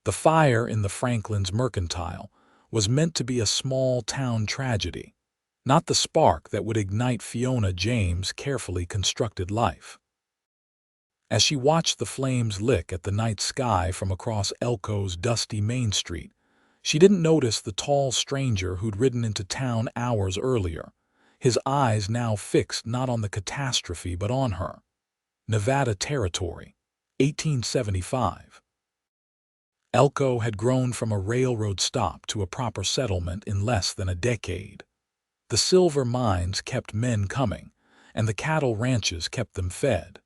The fire in the Franklin's mercantile was meant to be a small-town tragedy, not the spark that would ignite Fiona James' carefully constructed life. As she watched the flames lick at the night sky from across Elko's dusty Main Street, she didn't notice the tall stranger who'd ridden into town hours earlier, his eyes now fixed not on the catastrophe but on her. Nevada Territory, 1875. Elko had grown from a railroad stop to a proper settlement in less than a decade. The silver mines kept men coming, and the cattle ranches kept them fed.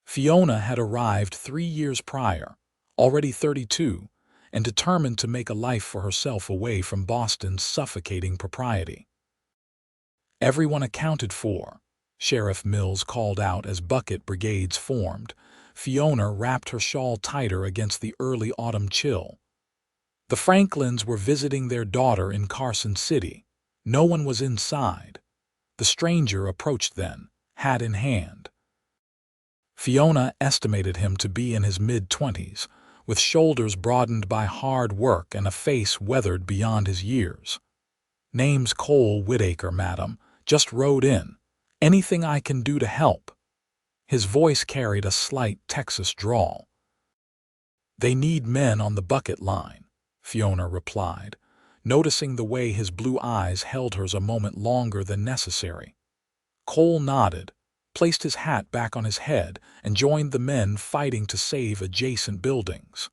Fiona had arrived 3 years prior, already 32, and determined to make a life for herself away from Boston's suffocating propriety. Everyone accounted for, Sheriff Mills called out as bucket brigades formed. Fiona wrapped her shawl tighter against the early autumn chill. The Franklins were visiting their daughter in Carson City. No one was inside. The stranger approached then, hat in hand. Fiona estimated him to be in his mid-20s, with shoulders broadened by hard work and a face weathered beyond his years. "Name's Cole Whitaker, madam. Just rode in. Anything I can do to help?" His voice carried a slight Texas drawl. "They need men on the bucket line," Fiona replied, noticing the way his blue eyes held hers a moment longer than necessary. Cole nodded, placed his hat back on his head, and joined the men fighting to save adjacent buildings.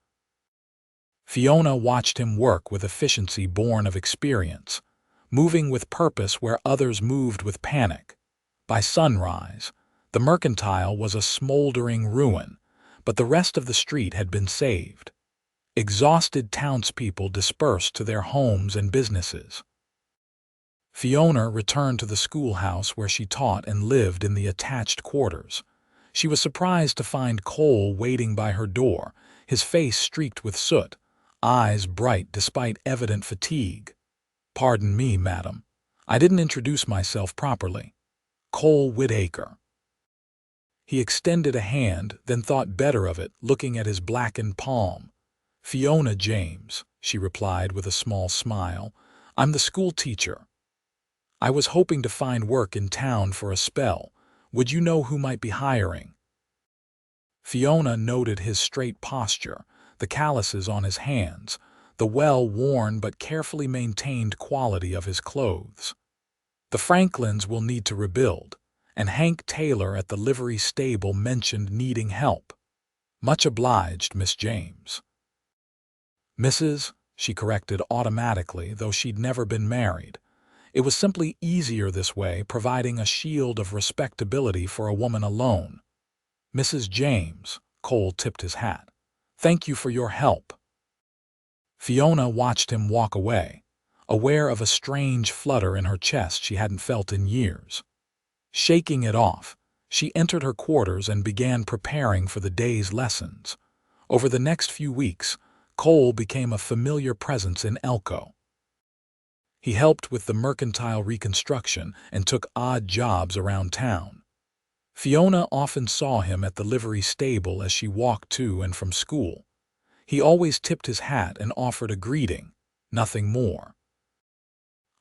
Fiona watched him work with efficiency born of experience, moving with purpose where others moved with panic. By sunrise, the mercantile was a smoldering ruin, but the rest of the street had been saved. Exhausted townspeople dispersed to their homes and businesses. Fiona returned to the schoolhouse where she taught and lived in the attached quarters. She was surprised to find Cole waiting by her door, his face streaked with soot, eyes bright despite evident fatigue. "Pardon me, madam. I didn't introduce myself properly. Cole Whitaker." He extended a hand, then thought better of it, looking at his blackened palm. "Fiona James," she replied with a small smile. "I'm the school teacher. I was hoping to find work in town for a spell. Would you know who might be hiring?" Fiona noted his straight posture, the calluses on his hands, the well-worn but carefully maintained quality of his clothes. "The Franklins will need to rebuild, and Hank Taylor at the livery stable mentioned needing help." "Much obliged, Miss James." "Mrs." she corrected automatically, though she'd never been married. It was simply easier this way, providing a shield of respectability for a woman alone. "Mrs. James," Cole tipped his hat. "Thank you for your help." Fiona watched him walk away, aware of a strange flutter in her chest she hadn't felt in years. Shaking it off, she entered her quarters and began preparing for the day's lessons. Over the next few weeks, Cole became a familiar presence in Elko. He helped with the mercantile reconstruction and took odd jobs around town. Fiona often saw him at the livery stable as she walked to and from school. He always tipped his hat and offered a greeting, nothing more.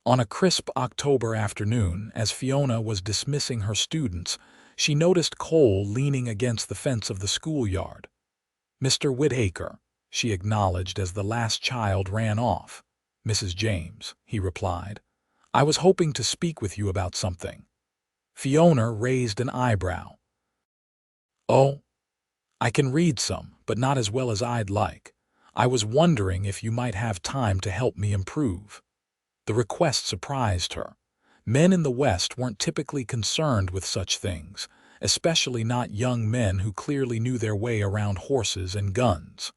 On a crisp October afternoon, as Fiona was dismissing her students, she noticed Cole leaning against the fence of the schoolyard. "Mr. Whitaker," she acknowledged as the last child ran off. "Mrs. James," he replied. "I was hoping to speak with you about something." Fiona raised an eyebrow. "Oh, I can read some, but not as well as I'd like. I was wondering if you might have time to help me improve." The request surprised her. Men in the West weren't typically concerned with such things, especially not young men who clearly knew their way around horses and guns.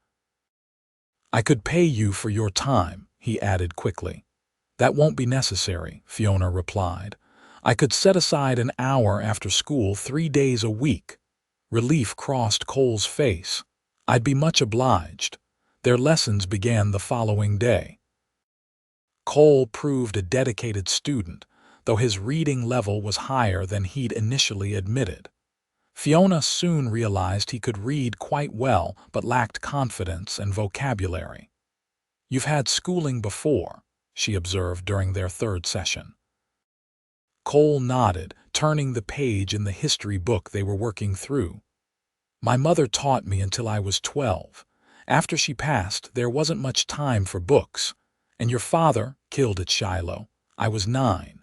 "I could pay you for your time," he added quickly. "That won't be necessary," Fiona replied. "I could set aside an hour after school 3 days a week." Relief crossed Cole's face. "I'd be much obliged." Their lessons began the following day. Cole proved a dedicated student, though his reading level was higher than he'd initially admitted. Fiona soon realized he could read quite well but lacked confidence and vocabulary. "You've had schooling before," she observed during their third session. Cole nodded, turning the page in the history book they were working through. "My mother taught me until I was 12. After she passed, there wasn't much time for books. And your father killed at Shiloh. I was 9.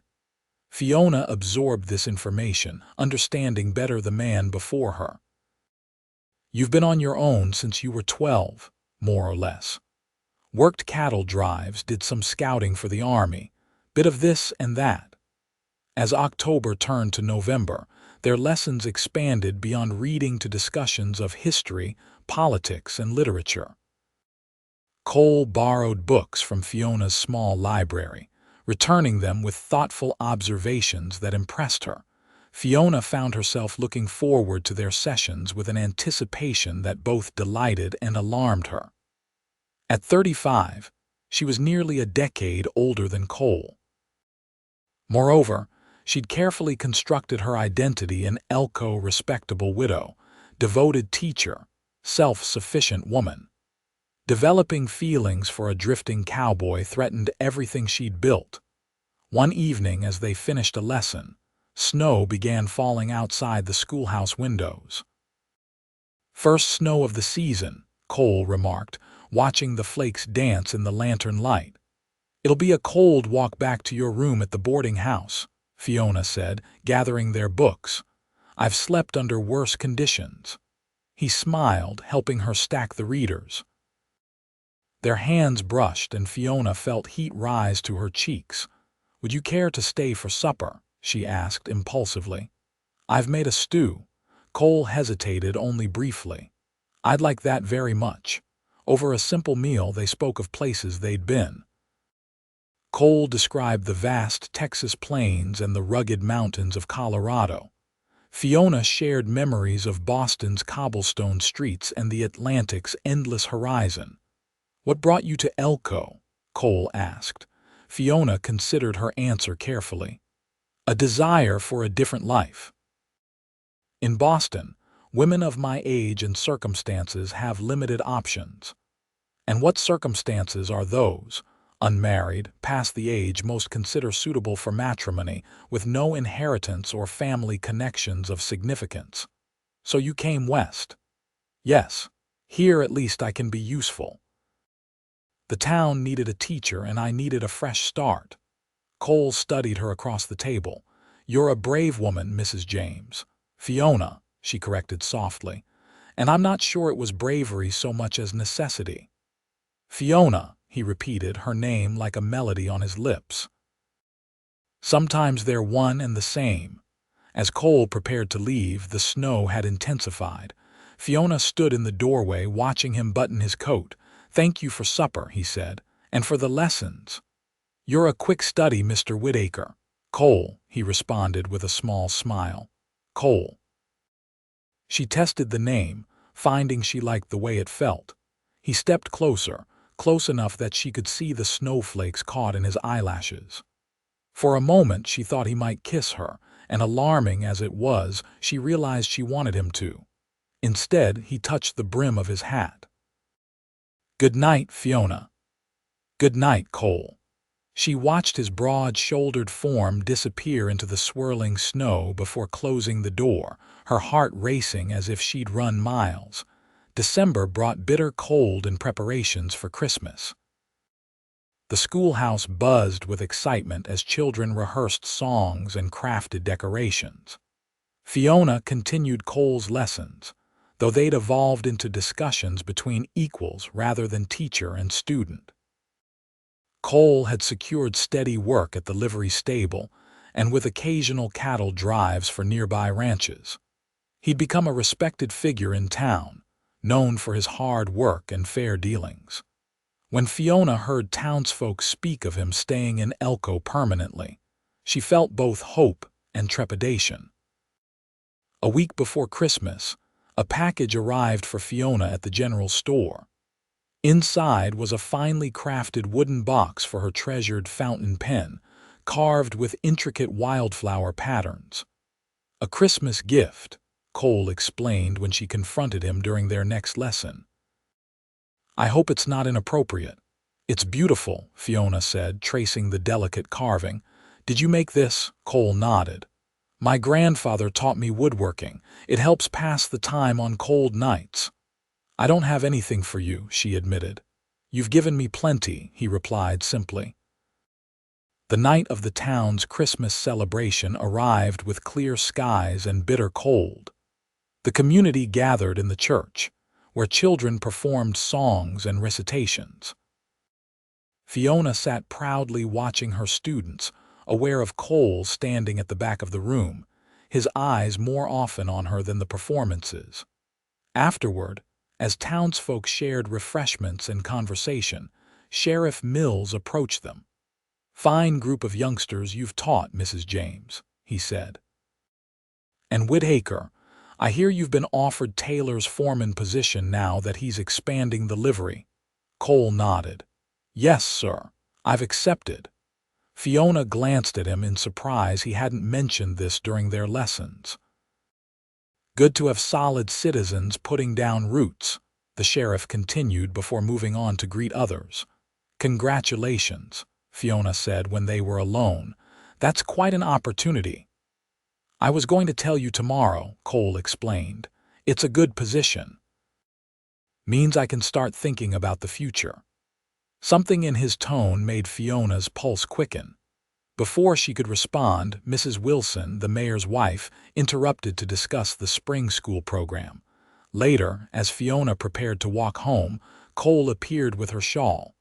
Fiona absorbed this information, understanding better the man before her. "You've been on your own since you were 12, more or less. Worked cattle drives, did some scouting for the army, bit of this and that." As October turned to November, their lessons expanded beyond reading to discussions of history, politics, and literature. Cole borrowed books from Fiona's small library, returning them with thoughtful observations that impressed her. Fiona found herself looking forward to their sessions with an anticipation that both delighted and alarmed her. At 35, she was nearly a decade older than Cole. Moreover, she'd carefully constructed her identity an Elko respectable widow, devoted teacher, self-sufficient woman. Developing feelings for a drifting cowboy threatened everything she'd built. One evening, as they finished a lesson, snow began falling outside the schoolhouse windows. "First snow of the season," Cole remarked, watching the flakes dance in the lantern light. "It'll be a cold walk back to your room at the boarding house," Fiona said, gathering their books. "I've slept under worse conditions." He smiled, helping her stack the readers. Their hands brushed, and Fiona felt heat rise to her cheeks. "Would you care to stay for supper?" she asked impulsively. "I've made a stew." Cole hesitated only briefly. "I'd like that very much." Over a simple meal, they spoke of places they'd been. Cole described the vast Texas plains and the rugged mountains of Colorado. Fiona shared memories of Boston's cobblestone streets and the Atlantic's endless horizon. "What brought you to Elko?" Cole asked. Fiona considered her answer carefully. "A desire for a different life. In Boston, women of my age and circumstances have limited options." "And what circumstances are those?" "Unmarried, past the age most consider suitable for matrimony, with no inheritance or family connections of significance." "So you came west?" "Yes. Here at least I can be useful." The town needed a teacher, and I needed a fresh start. Cole studied her across the table. "You're a brave woman, Mrs. James." "Fiona," she corrected softly. "And I'm not sure it was bravery so much as necessity." "Fiona," he repeated, her name like a melody on his lips. "Sometimes they're one and the same." As Cole prepared to leave, the snow had intensified. Fiona stood in the doorway, watching him button his coat. "Thank you for supper," he said, "and for the lessons." "You're a quick study, Mr. Whitaker." "Cole," he responded with a small smile. "Cole." She tested the name, finding she liked the way it felt. He stepped closer, close enough that she could see the snowflakes caught in his eyelashes. For a moment she thought he might kiss her, and alarming as it was, she realized she wanted him to. Instead, he touched the brim of his hat. "Good night, Fiona." "Good night, Cole." She watched his broad-shouldered form disappear into the swirling snow before closing the door, her heart racing as if she'd run miles. December brought bitter cold in preparations for Christmas. The schoolhouse buzzed with excitement as children rehearsed songs and crafted decorations. Fiona continued Cole's lessons, though they'd evolved into discussions between equals rather than teacher and student. Cole had secured steady work at the livery stable and with occasional cattle drives for nearby ranches. He'd become a respected figure in town, known for his hard work and fair dealings. When Fiona heard townsfolk speak of him staying in Elko permanently, she felt both hope and trepidation. A week before Christmas, a package arrived for Fiona at the general store. Inside was a finely crafted wooden box for her treasured fountain pen, carved with intricate wildflower patterns. A Christmas gift, Cole explained when she confronted him during their next lesson. "I hope it's not inappropriate." "It's beautiful," Fiona said, tracing the delicate carving. "Did you make this?" Cole nodded. "My grandfather taught me woodworking. It helps pass the time on cold nights." "I don't have anything for you," she admitted. "You've given me plenty," he replied simply. The night of the town's Christmas celebration arrived with clear skies and bitter cold. The community gathered in the church, where children performed songs and recitations. Fiona sat proudly watching her students, aware of Cole standing at the back of the room, his eyes more often on her than the performances. Afterward, as townsfolk shared refreshments and conversation, Sheriff Mills approached them. "Fine group of youngsters you've taught, Mrs. James," he said. "And Whitaker, I hear you've been offered Taylor's foreman position now that he's expanding the livery." Cole nodded. "Yes, sir. I've accepted." Fiona glanced at him in surprise he hadn't mentioned this during their lessons. "Good to have solid citizens putting down roots," the sheriff continued before moving on to greet others. "Congratulations," Fiona said when they were alone. "That's quite an opportunity." "I was going to tell you tomorrow," Cole explained. "It's a good position. Means I can start thinking about the future." Something in his tone made Fiona's pulse quicken. Before she could respond, Mrs. Wilson, the mayor's wife, interrupted to discuss the spring school program. Later, as Fiona prepared to walk home, Cole appeared with her shawl.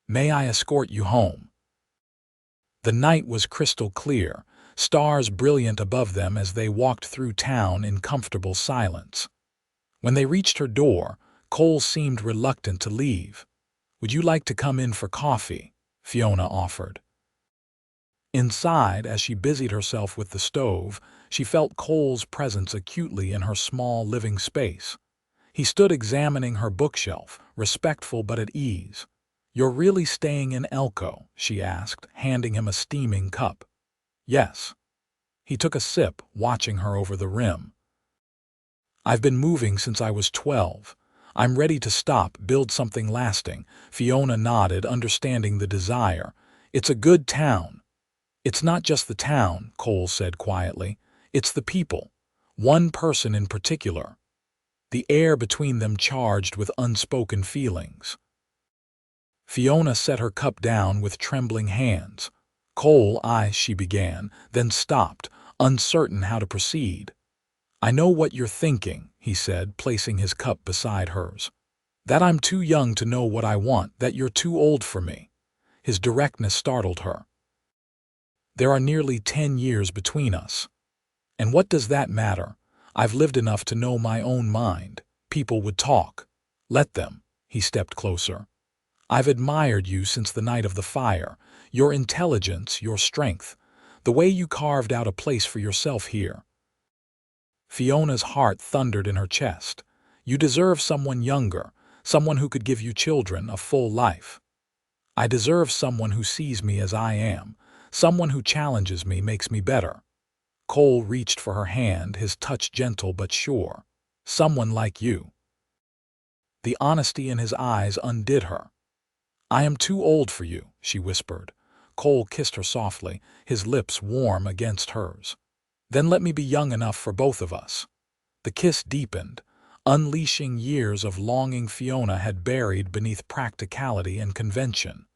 "May I escort you home?" The night was crystal clear, stars brilliant above them as they walked through town in comfortable silence. When they reached her door, Cole seemed reluctant to leave. "Would you like to come in for coffee?" Fiona offered. Inside, as she busied herself with the stove, she felt Cole's presence acutely in her small living space. He stood examining her bookshelf, respectful but at ease. "You're really staying in Elko?" she asked, handing him a steaming cup. "Yes." He took a sip, watching her over the rim. "I've been moving since I was 12. I'm ready to stop, build something lasting." Fiona nodded, understanding the desire. "It's a good town." "It's not just the town," Cole said quietly. "It's the people. One person in particular." The air between them charged with unspoken feelings. Fiona set her cup down with trembling hands. "Cole, she began, then stopped, uncertain how to proceed. "I know what you're thinking," he said, placing his cup beside hers. "That I'm too young to know what I want, that you're too old for me." His directness startled her. "There are nearly 10 years between us. And what does that matter? I've lived enough to know my own mind. People would talk. Let them." He stepped closer. "I've admired you since the night of the fire. Your intelligence, your strength, the way you carved out a place for yourself here." Fiona's heart thundered in her chest. "You deserve someone younger, someone who could give you children, a full life." "I deserve someone who sees me as I am, someone who challenges me, makes me better." Cole reached for her hand, his touch gentle but sure. "Someone like you." The honesty in his eyes undid her. "I am too old for you," she whispered. Cole kissed her softly, his lips warm against hers. "Then let me be young enough for both of us." The kiss deepened, unleashing years of longing Fiona had buried beneath practicality and convention.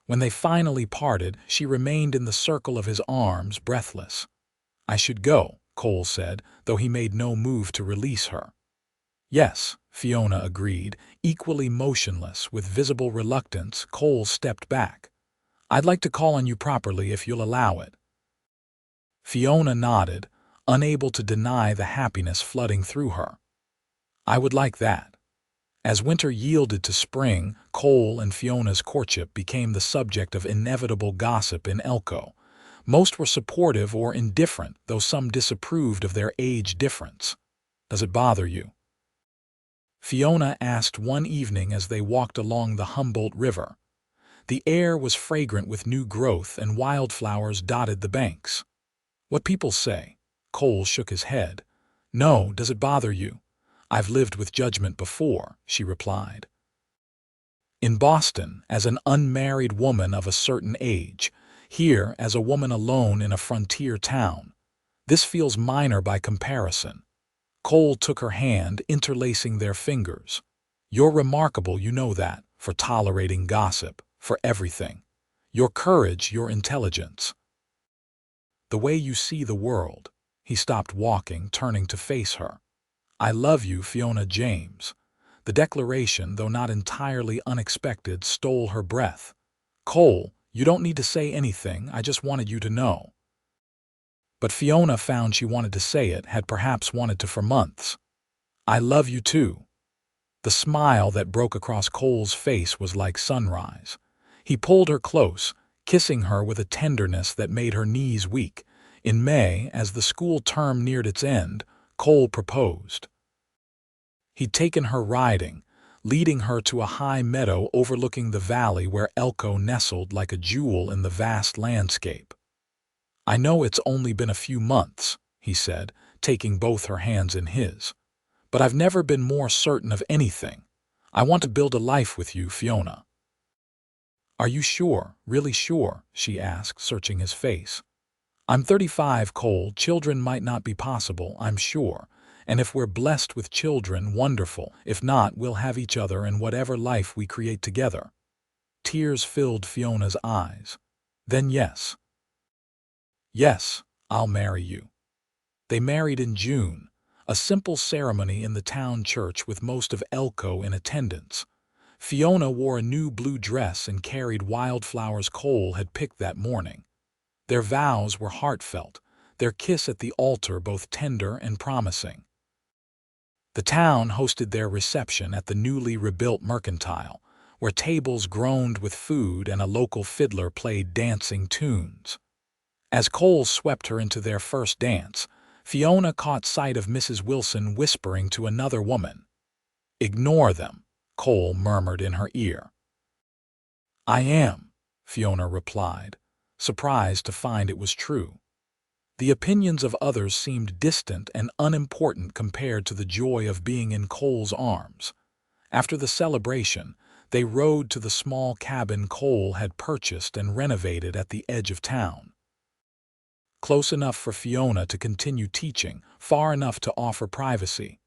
When they finally parted, she remained in the circle of his arms, breathless. "I should go," Cole said, though he made no move to release her. "Yes," Fiona agreed, equally motionless. With visible reluctance, Cole stepped back. "I'd like to call on you properly if you'll allow it." Fiona nodded, unable to deny the happiness flooding through her. "I would like that." As winter yielded to spring, Cole and Fiona's courtship became the subject of inevitable gossip in Elko. Most were supportive or indifferent, though some disapproved of their age difference. "Does it bother you?" Fiona asked one evening as they walked along the Humboldt River. The air was fragrant with new growth and wildflowers dotted the banks. "What people say?" Cole shook his head. "No, does it bother you? I've lived with judgment before," she replied. "In Boston, as an unmarried woman of a certain age. Here, as a woman alone in a frontier town. This feels minor by comparison." Cole took her hand, interlacing their fingers. "You're remarkable, you know that, for tolerating gossip, for everything. Your courage, your intelligence. The way you see the world." He stopped walking, turning to face her. "I love you, Fiona James." The declaration, though not entirely unexpected, stole her breath. "Cole, you don't need to say anything, I just wanted you to know." But Fiona found she wanted to say it, had perhaps wanted to for months. "I love you too." The smile that broke across Cole's face was like sunrise. He pulled her close, kissing her with a tenderness that made her knees weak. In May, as the school term neared its end, Cole proposed. He'd taken her riding, leading her to a high meadow overlooking the valley where Elko nestled like a jewel in the vast landscape. "I know it's only been a few months," he said, taking both her hands in his. "But I've never been more certain of anything. I want to build a life with you, Fiona." "Are you sure, really sure?" she asked, searching his face. "I'm 35, Cole. Children might not be possible, I'm sure. And if we're blessed with children, wonderful. If not, we'll have each other and whatever life we create together." Tears filled Fiona's eyes. "Then yes. Yes, I'll marry you." They married in June, a simple ceremony in the town church with most of Elko in attendance. Fiona wore a new blue dress and carried wildflowers Cole had picked that morning. Their vows were heartfelt, their kiss at the altar both tender and promising. The town hosted their reception at the newly rebuilt mercantile, where tables groaned with food and a local fiddler played dancing tunes. As Cole swept her into their first dance, Fiona caught sight of Mrs. Wilson whispering to another woman. "Ignore them," Cole murmured in her ear. "I am," Fiona replied, surprised to find it was true. The opinions of others seemed distant and unimportant compared to the joy of being in Cole's arms. After the celebration, they rode to the small cabin Cole had purchased and renovated at the edge of town. Close enough for Fiona to continue teaching, far enough to offer privacy.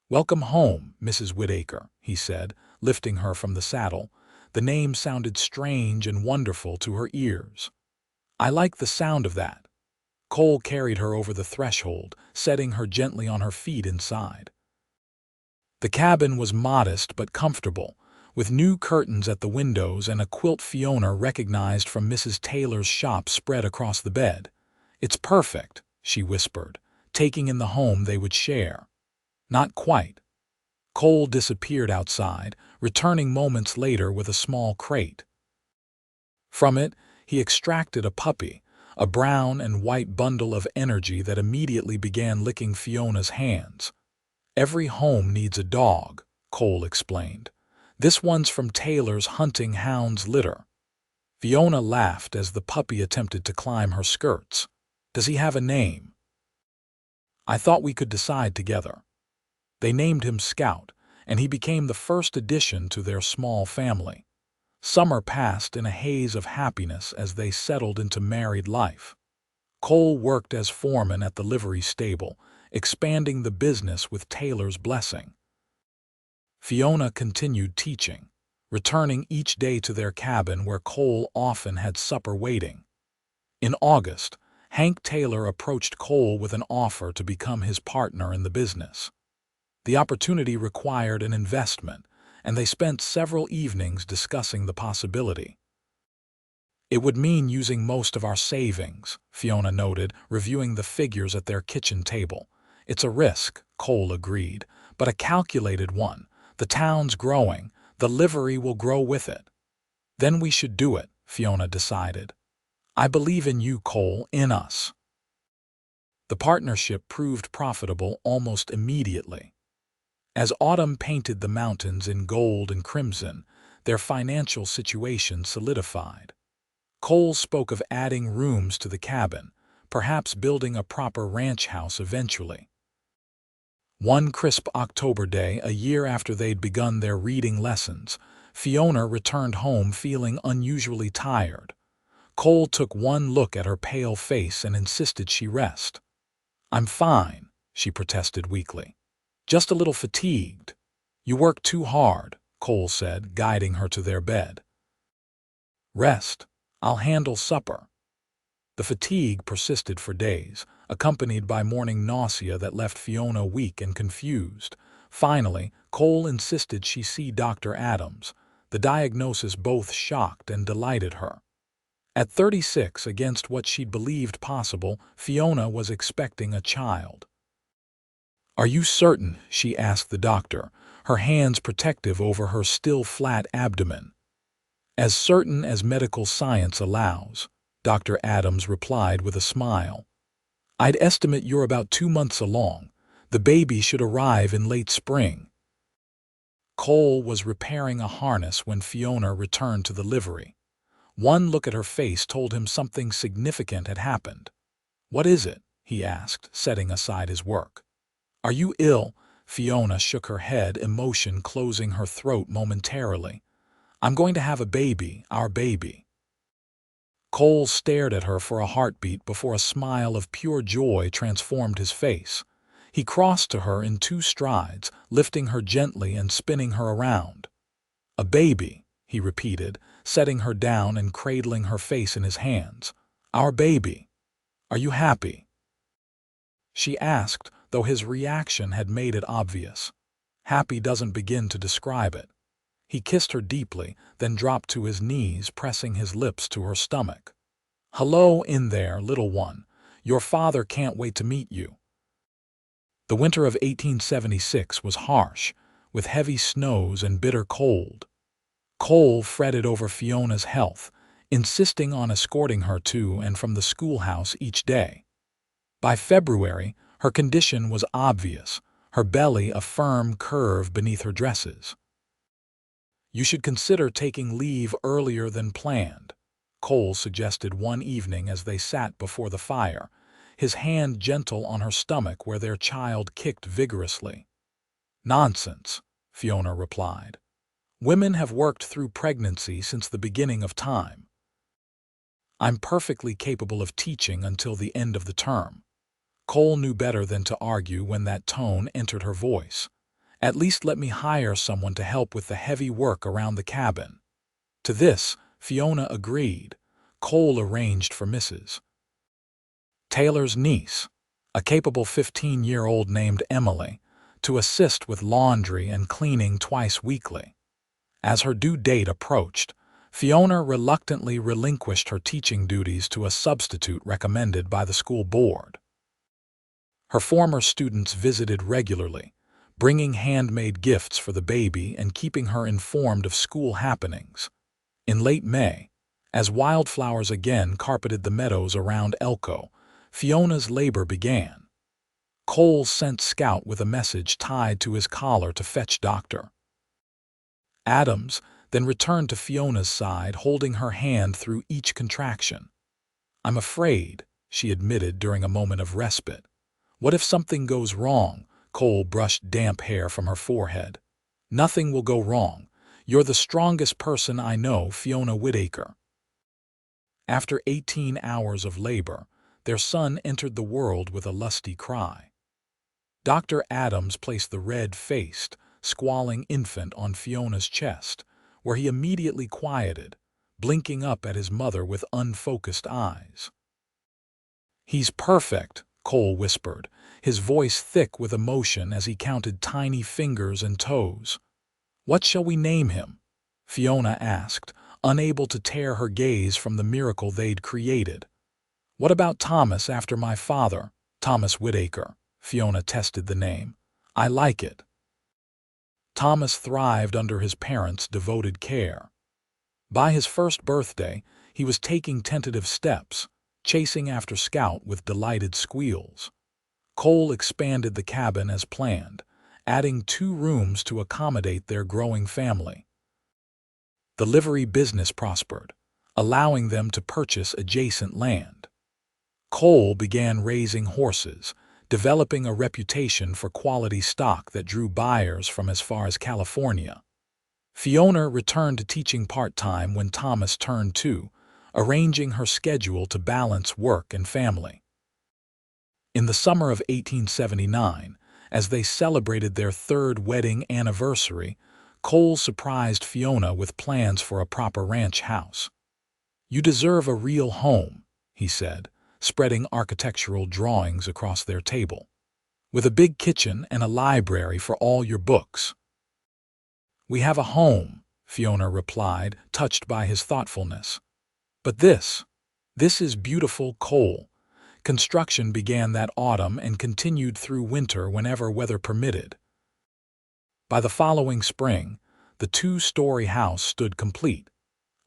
"Welcome home, Mrs. Whitaker," he said, lifting her from the saddle. The name sounded strange and wonderful to her ears. "I like the sound of that." Cole carried her over the threshold, setting her gently on her feet inside. The cabin was modest but comfortable, with new curtains at the windows and a quilt Fiona recognized from Mrs. Taylor's shop spread across the bed. "It's perfect," she whispered, taking in the home they would share. "Not quite." Cole disappeared outside, returning moments later with a small crate. From it, he extracted a puppy, a brown and white bundle of energy that immediately began licking Fiona's hands. "Every home needs a dog," Cole explained. "This one's from Taylor's hunting hounds litter." Fiona laughed as the puppy attempted to climb her skirts. "Does he have a name?" "I thought we could decide together." They named him Scout, and he became the first addition to their small family. Summer passed in a haze of happiness as they settled into married life. Cole worked as foreman at the livery stable, expanding the business with Taylor's blessing. Fiona continued teaching, returning each day to their cabin where Cole often had supper waiting. In August, Hank Taylor approached Cole with an offer to become his partner in the business. The opportunity required an investment, and they spent several evenings discussing the possibility. "It would mean using most of our savings," Fiona noted, reviewing the figures at their kitchen table. "It's a risk," Cole agreed, "but a calculated one. The town's growing. The livery will grow with it." "Then we should do it," Fiona decided. "I believe in you, Cole, in us." The partnership proved profitable almost immediately. As autumn painted the mountains in gold and crimson, their financial situation solidified. Cole spoke of adding rooms to the cabin, perhaps building a proper ranch house eventually. One crisp October day, a year after they'd begun their reading lessons, Fiona returned home feeling unusually tired. Cole took one look at her pale face and insisted she rest. "I'm fine," she protested weakly. "Just a little fatigued." "You work too hard," Cole said, guiding her to their bed. "Rest. I'll handle supper." The fatigue persisted for days, accompanied by morning nausea that left Fiona weak and confused. Finally, Cole insisted she see Dr. Adams. The diagnosis both shocked and delighted her. At 36, against what she'd believed possible, Fiona was expecting a child. "Are you certain?" she asked the doctor, her hands protective over her still flat abdomen. "As certain as medical science allows," Dr. Adams replied with a smile. "I'd estimate you're about 2 months along. The baby should arrive in late spring." Cole was repairing a harness when Fiona returned to the livery. One look at her face told him something significant had happened. "What is it?" he asked, setting aside his work. "Are you ill?" Fiona shook her head, emotion closing her throat momentarily. "I'm going to have a baby, our baby." Cole stared at her for a heartbeat before a smile of pure joy transformed his face. He crossed to her in 2 strides, lifting her gently and spinning her around. "A baby," he repeated, setting her down and cradling her face in his hands. "Our baby. Are you happy?" She asked, though his reaction had made it obvious. Happy doesn't begin to describe it. He kissed her deeply, then dropped to his knees, pressing his lips to her stomach. "Hello in there, little one. Your father can't wait to meet you." The winter of 1876 was harsh, with heavy snows and bitter cold. Cole fretted over Fiona's health, insisting on escorting her to and from the schoolhouse each day. By February, her condition was obvious, her belly a firm curve beneath her dresses. "You should consider taking leave earlier than planned," Cole suggested one evening as they sat before the fire, his hand gentle on her stomach where their child kicked vigorously. "Nonsense," Fiona replied. "Women have worked through pregnancy since the beginning of time. I'm perfectly capable of teaching until the end of the term." Cole knew better than to argue when that tone entered her voice. "At least let me hire someone to help with the heavy work around the cabin." To this, Fiona agreed. Cole arranged for Mrs. Taylor's niece, a capable 15-year-old named Emily, to assist with laundry and cleaning twice weekly. As her due date approached, Fiona reluctantly relinquished her teaching duties to a substitute recommended by the school board. Her former students visited regularly, bringing handmade gifts for the baby and keeping her informed of school happenings. In late May, as wildflowers again carpeted the meadows around Elko, Fiona's labor began. Cole sent Scout with a message tied to his collar to fetch Dr. Adams, then returned to Fiona's side, holding her hand through each contraction. "I'm afraid," she admitted during a moment of respite. "What if something goes wrong?" Cole brushed damp hair from her forehead. "Nothing will go wrong. You're the strongest person I know, Fiona Whitaker." After 18 hours of labor, their son entered the world with a lusty cry. Dr. Adams placed the red-faced, squalling infant on Fiona's chest, where he immediately quieted, blinking up at his mother with unfocused eyes. "He's perfect," Cole whispered, his voice thick with emotion as he counted tiny fingers and toes. "What shall we name him?" Fiona asked, unable to tear her gaze from the miracle they'd created. "What about Thomas, after my father?" "Thomas Whitaker." Fiona tested the name. "I like it." Thomas thrived under his parents' devoted care. By his first birthday, he was taking tentative steps, chasing after Scout with delighted squeals. Cole expanded the cabin as planned, adding 2 rooms to accommodate their growing family. The livery business prospered, allowing them to purchase adjacent land. Cole began raising horses, developing a reputation for quality stock that drew buyers from as far as California. Fiona returned to teaching part-time when Thomas turned 2, arranging her schedule to balance work and family. In the summer of 1879, as they celebrated their 3rd wedding anniversary, Cole surprised Fiona with plans for a proper ranch house. "You deserve a real home," he said, spreading architectural drawings across their table, "with a big kitchen and a library for all your books." "We have a home," Fiona replied, touched by his thoughtfulness. "But this is beautiful, Cole." Construction began that autumn and continued through winter whenever weather permitted. By the following spring, the 2-story house stood complete,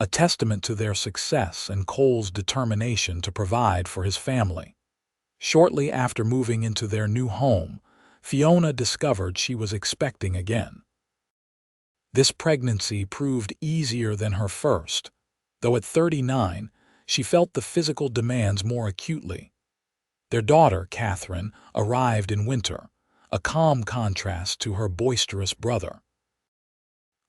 a testament to their success and Cole's determination to provide for his family. Shortly after moving into their new home, Fiona discovered she was expecting again. This pregnancy proved easier than her first, though at 39, she felt the physical demands more acutely. Their daughter, Catherine, arrived in winter, a calm contrast to her boisterous brother.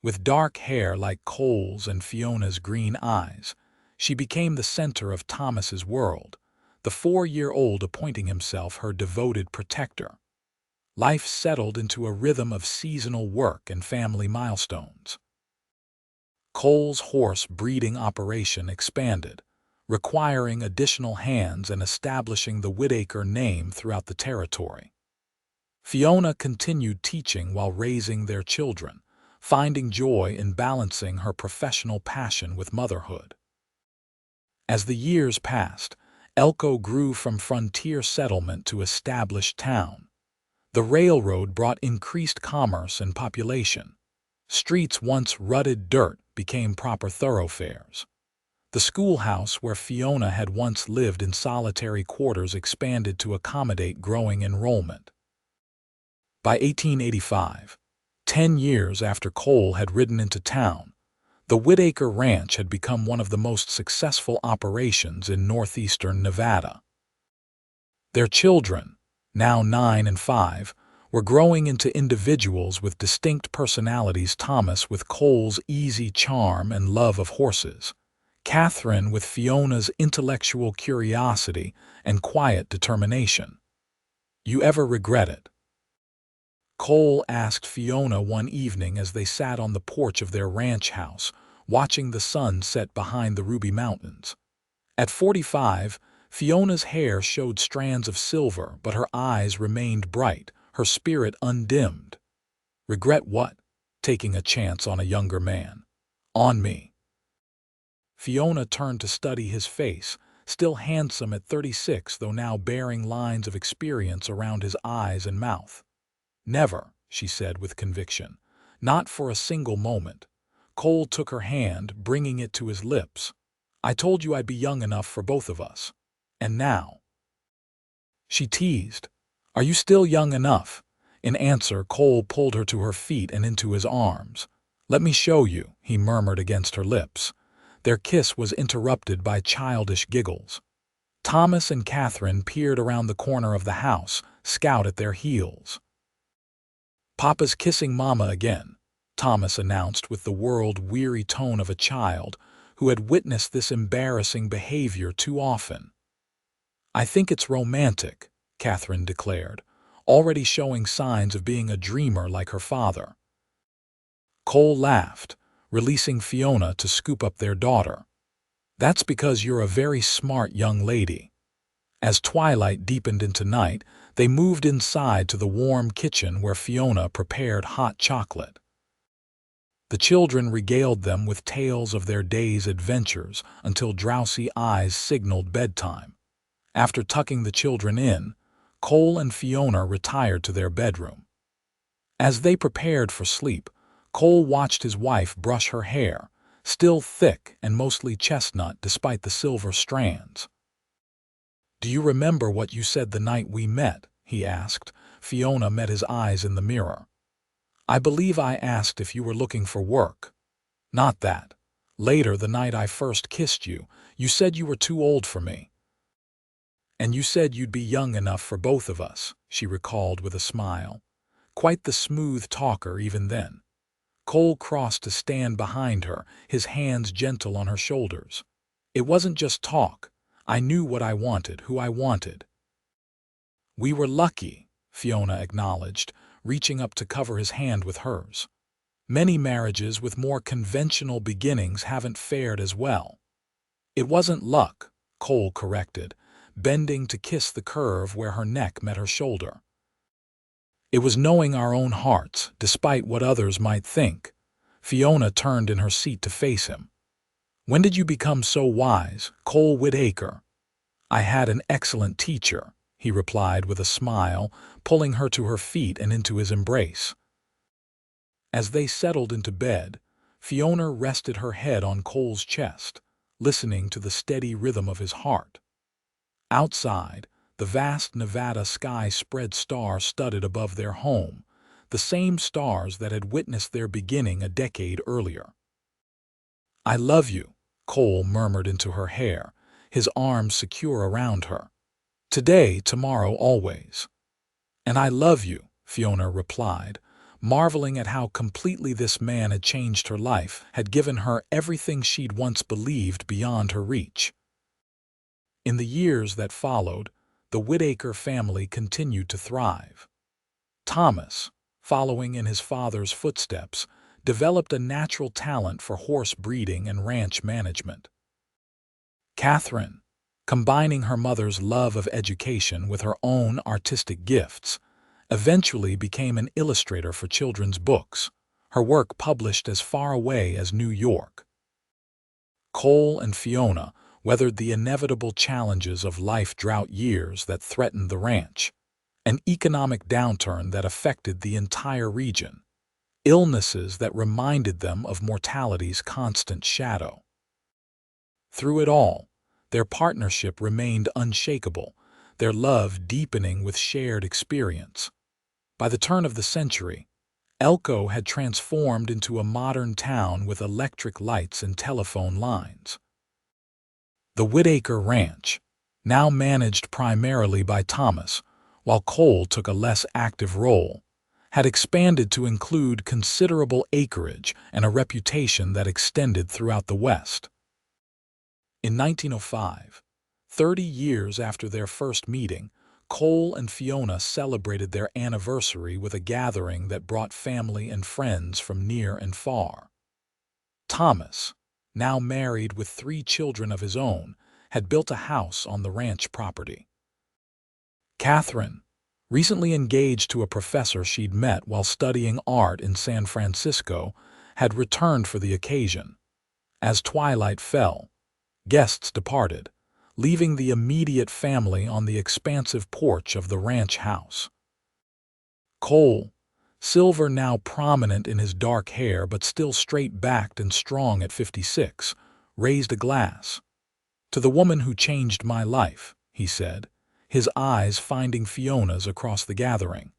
With dark hair like Cole's and Fiona's green eyes, she became the center of Thomas's world, the 4-year-old appointing himself her devoted protector. Life settled into a rhythm of seasonal work and family milestones. Cole's horse breeding operation expanded, requiring additional hands and establishing the Whitaker name throughout the territory. Fiona continued teaching while raising their children, finding joy in balancing her professional passion with motherhood. As the years passed, Elko grew from frontier settlement to established town. The railroad brought increased commerce and population. Streets once rutted dirt became proper thoroughfares. The schoolhouse where Fiona had once lived in solitary quarters expanded to accommodate growing enrollment. By 1885, 10 years after Cole had ridden into town, the Whitaker Ranch had become one of the most successful operations in northeastern Nevada. Their children, now 9 and 5, were growing into individuals with distinct personalities, Thomas with Cole's easy charm and love of horses, Catherine with Fiona's intellectual curiosity and quiet determination. "You ever regret it?" Cole asked Fiona one evening as they sat on the porch of their ranch house, watching the sun set behind the Ruby Mountains. At 45, Fiona's hair showed strands of silver, but her eyes remained bright, her spirit undimmed. "Regret what?" "Taking a chance on a younger man. On me." Fiona turned to study his face, still handsome at 36, though now bearing lines of experience around his eyes and mouth. "Never," she said with conviction. "Not for a single moment." Cole took her hand, bringing it to his lips. "I told you I'd be young enough for both of us. And now." She teased, "Are you still young enough?" In answer, Cole pulled her to her feet and into his arms. "Let me show you," he murmured against her lips. Their kiss was interrupted by childish giggles. Thomas and Catherine peered around the corner of the house, Scout at their heels. "Papa's kissing Mama again," Thomas announced with the world-weary tone of a child who had witnessed this embarrassing behavior too often. "I think it's romantic," Catherine declared, already showing signs of being a dreamer like her father. Cole laughed, releasing Fiona to scoop up their daughter. "That's because you're a very smart young lady." As twilight deepened into night, they moved inside to the warm kitchen where Fiona prepared hot chocolate. The children regaled them with tales of their day's adventures until drowsy eyes signaled bedtime. After tucking the children in, Cole and Fiona retired to their bedroom. As they prepared for sleep, Cole watched his wife brush her hair, still thick and mostly chestnut despite the silver strands. "Do you remember what you said the night we met?" he asked. Fiona met his eyes in the mirror. "I believe I asked if you were looking for work." "Not that. Later, the night I first kissed you, you said you were too old for me." And you said you'd be young enough for both of us, she recalled with a smile. Quite the smooth talker even then. Cole crossed to stand behind her, his hands gentle on her shoulders. It wasn't just talk. I knew what I wanted, who I wanted. We were lucky, Fiona acknowledged, reaching up to cover his hand with hers. Many marriages with more conventional beginnings haven't fared as well. It wasn't luck, Cole corrected, bending to kiss the curve where her neck met her shoulder. It was knowing our own hearts, despite what others might think. Fiona turned in her seat to face him. When did you become so wise, Cole Whitaker? I had an excellent teacher, he replied with a smile, pulling her to her feet and into his embrace. As they settled into bed, Fiona rested her head on Cole's chest, listening to the steady rhythm of his heart. Outside, the vast Nevada sky spread star-studded above their home, the same stars that had witnessed their beginning a decade earlier. I love you, Cole murmured into her hair, his arms secure around her. Today, tomorrow, always. And I love you, Fiona replied, marveling at how completely this man had changed her life, had given her everything she'd once believed beyond her reach. In the years that followed, the Whitaker family continued to thrive. Thomas, following in his father's footsteps, developed a natural talent for horse breeding and ranch management. Catherine, combining her mother's love of education with her own artistic gifts, eventually became an illustrator for children's books, her work published as far away as New York. Cole and Fiona weathered the inevitable challenges of life drought years that threatened the ranch, an economic downturn that affected the entire region, illnesses that reminded them of mortality's constant shadow. Through it all, their partnership remained unshakable, their love deepening with shared experience. By the turn of the century, Elko had transformed into a modern town with electric lights and telephone lines. The Whitaker Ranch, now managed primarily by Thomas, while Cole took a less active role, had expanded to include considerable acreage and a reputation that extended throughout the West. In 1905, 30 years after their first meeting, Cole and Fiona celebrated their anniversary with a gathering that brought family and friends from near and far. Thomas, now married with 3 children of his own, had built a house on the ranch property. Catherine, recently engaged to a professor she'd met while studying art in San Francisco, had returned for the occasion. As twilight fell, guests departed, leaving the immediate family on the expansive porch of the ranch house. Cole, silver now prominent in his dark hair but still straight-backed and strong at 56, raised a glass. To the woman who changed my life, he said, his eyes finding Fiona's across the gathering.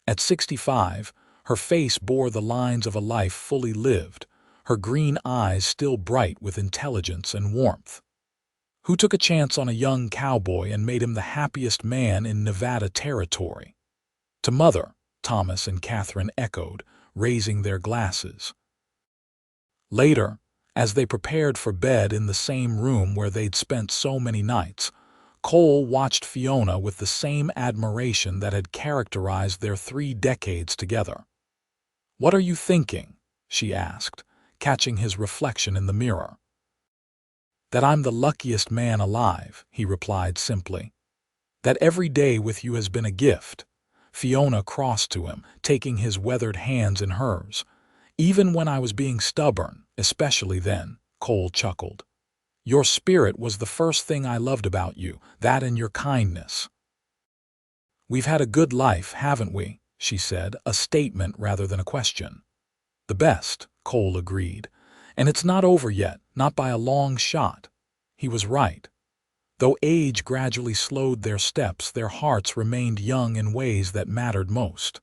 At 65, her face bore the lines of a life fully lived, her green eyes still bright with intelligence and warmth. Who took a chance on a young cowboy and made him the happiest man in Nevada territory? To Mother, Thomas and Catherine echoed, raising their glasses. Later, as they prepared for bed in the same room where they'd spent so many nights, Cole watched Fiona with the same admiration that had characterized their 3 decades together. "What are you thinking?" she asked, catching his reflection in the mirror. "That I'm the luckiest man alive," he replied simply. "That every day with you has been a gift." Fiona crossed to him, taking his weathered hands in hers. "Even when I was being stubborn, especially then," Cole chuckled. "Your spirit was the first thing I loved about you, that and your kindness." "We've had a good life, haven't we?" she said, a statement rather than a question. "The best," Cole agreed. "And it's not over yet, not by a long shot." He was right. Though age gradually slowed their steps, their hearts remained young in ways that mattered most.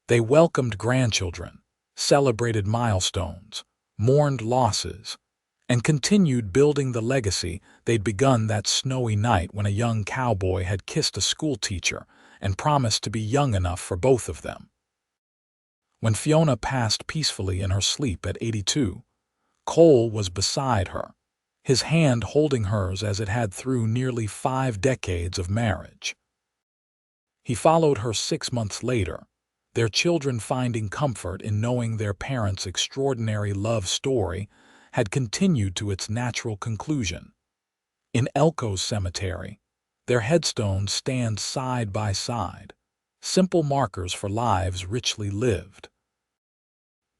They welcomed grandchildren, celebrated milestones, mourned losses, and continued building the legacy they'd begun that snowy night when a young cowboy had kissed a schoolteacher and promised to be young enough for both of them. When Fiona passed peacefully in her sleep at 82, Cole was beside her, his hand holding hers as it had through nearly 5 decades of marriage. He followed her 6 months later, their children finding comfort in knowing their parents' extraordinary love story had continued to its natural conclusion. In Elko's cemetery, their headstones stand side by side, simple markers for lives richly lived.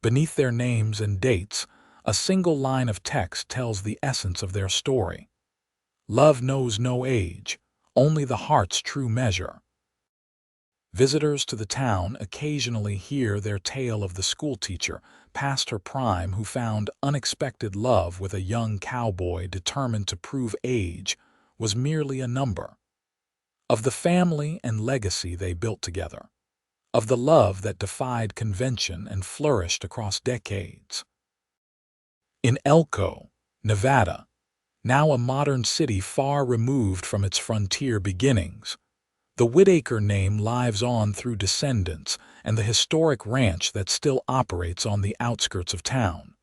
Beneath their names and dates, a single line of text tells the essence of their story. Love knows no age, only the heart's true measure. Visitors to the town occasionally hear their tale of the schoolteacher past her prime who found unexpected love with a young cowboy determined to prove age was merely a number. Of the family and legacy they built together. Of the love that defied convention and flourished across decades. In Elko, Nevada, now a modern city far removed from its frontier beginnings, the Whitaker name lives on through descendants and the historic ranch that still operates on the outskirts of town.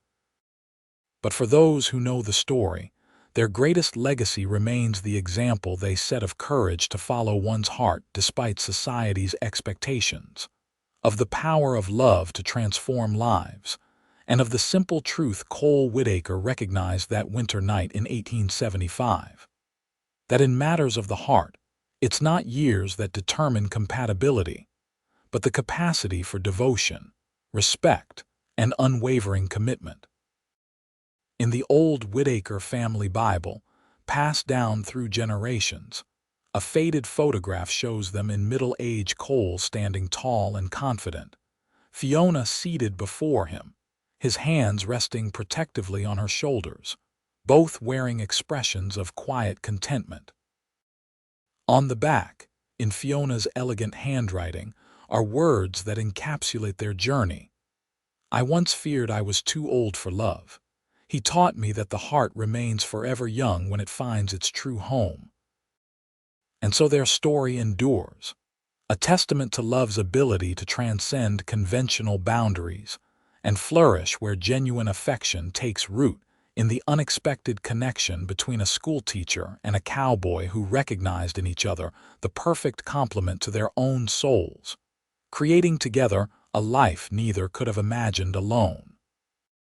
But for those who know the story, their greatest legacy remains the example they set of courage to follow one's heart despite society's expectations, of the power of love to transform lives, and of the simple truth Cole Whitaker recognized that winter night in 1875. That in matters of the heart, it's not years that determine compatibility, but the capacity for devotion, respect, and unwavering commitment. In the old Whitaker family Bible, passed down through generations, a faded photograph shows them in middle-aged Cole standing tall and confident, Fiona seated before him, his hands resting protectively on her shoulders, both wearing expressions of quiet contentment. On the back, in Fiona's elegant handwriting, are words that encapsulate their journey. I once feared I was too old for love. He taught me that the heart remains forever young when it finds its true home. And so their story endures, a testament to love's ability to transcend conventional boundaries and flourish where genuine affection takes root in the unexpected connection between a schoolteacher and a cowboy who recognized in each other the perfect complement to their own souls, creating together a life neither could have imagined alone.